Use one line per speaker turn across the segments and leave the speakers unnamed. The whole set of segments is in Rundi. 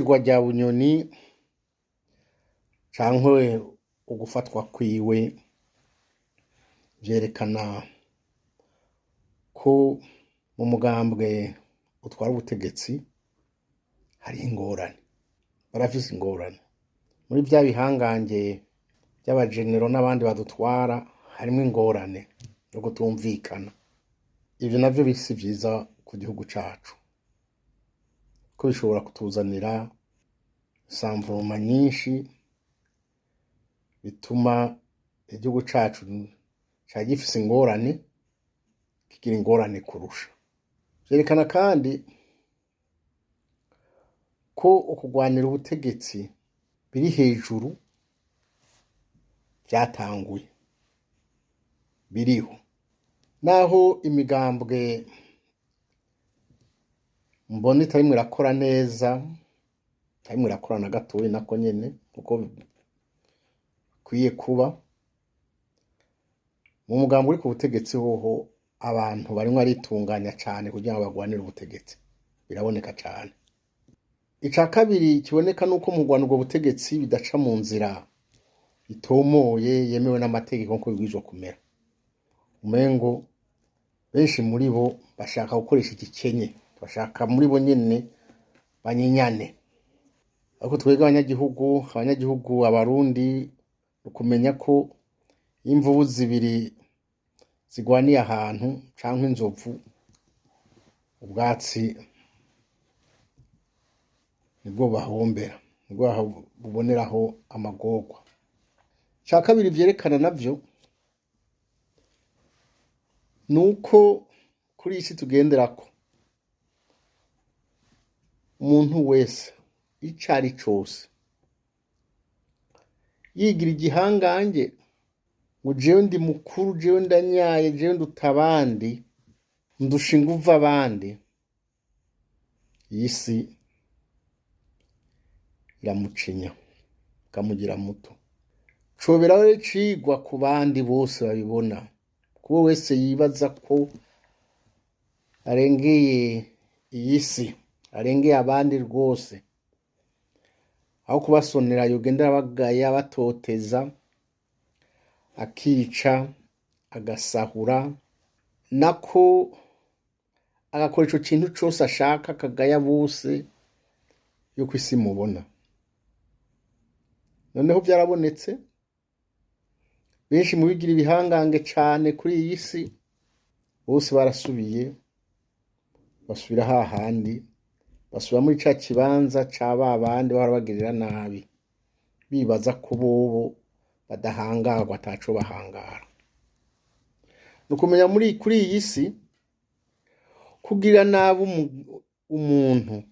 Iyicirwa rya Bunyoni cankwe ugufatwa kwiwe vyerekana ko mu mugambwe utwara ubutegetsi hari ingorane, barafise ingorane. Muri vya bihangange vy'abajenero n'abandi badutwara harimwo ingorane yo kutumvikana. Ivyo navyo bisi vyiza ku gihugu cacu, ko bishobora kutuzanira isamvuma nyinshi bituma igihugu cacu cari gifise ingorane kigira ingorane kurusha. Vyerekana kandi ko ukugwanira ubutegetsi biri hejuru vyatanguye, biriho. Naho imigambwe mbona itarimwo irakora neza, itarimwo irakora na gatoyi nako nyene uko bikwiye kuba, mu mugambwe uri ku butegetsi hoho abantu barimwo aritunganya cane kugira ngo bagwanire ubutegetsi, biraboneka cane. Ica kabiri kiboneka nuko mu Rwanda ubwo butegetsi bidaca mu nzira itomoye yemewe n'amategeko nkuko bibwirizwa kumera. Umengo benshi muri bo bashaka gukoresha igikenye, bashaka muri bo nyene banyenyane. Ariko twebwe abanyagihugu abarundi ukumenya ko imvubu zibiri zigwaniye ahantu canke inzovu, ubwatsi nibwo bahombera, nibwo buboneraho amagorwa. Ica kabiri vyerekana navyo nuko kuri iyi si tugenderako umuntu wese ico ari cose yigira igihangange ngo jewe ndi mukuru, jewe ndanyaye, jewe nduta abandi, ndusha inguvu abandi, iyi si iramucinya ikamugira muto. Coberaho rero icigwa ku bandi bose babibona, kuwo wese yibaza ko arengeye iyi si, arengeye abandi rwose, aho kubasonera yogenda abagaya batoteza, akica, agasahura, nako agakora ico kintu cose ashaka akagaya bose yuko isi mubona. Noneho vyarabonetse benshi mu bigira ibihangange cane kuri iyi si bose barasubiye, basubira hahandi, basubira muri ca kibanza ca babandi bahora bagirira nabi, bibaza ko bobo badahangarwa ataco bahangara. Nukumenya kuri iyi si kugira nabi umuntu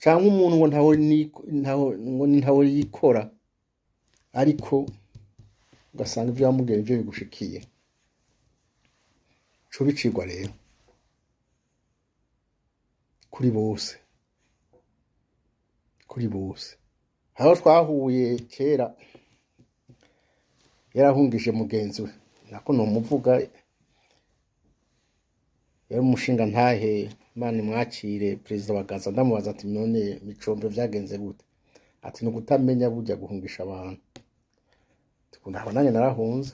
canke umuntu ngo ntaho yikora, ariko ugasanga ivyo wamubwiye ivyo bigushikiye. Co bicigwa rero kuri bose, kuri bose. Aho twahuye kera yarahungije mugenzi we, nako nomuvuga, yari umushinga ntahe, Imana imwakire, Perezida wa Gaza. Ndamubaza ati none Micombe vyagenze gute? Ati nukutamenya burya guhungisha abantu. Tukunda nanye narahunze.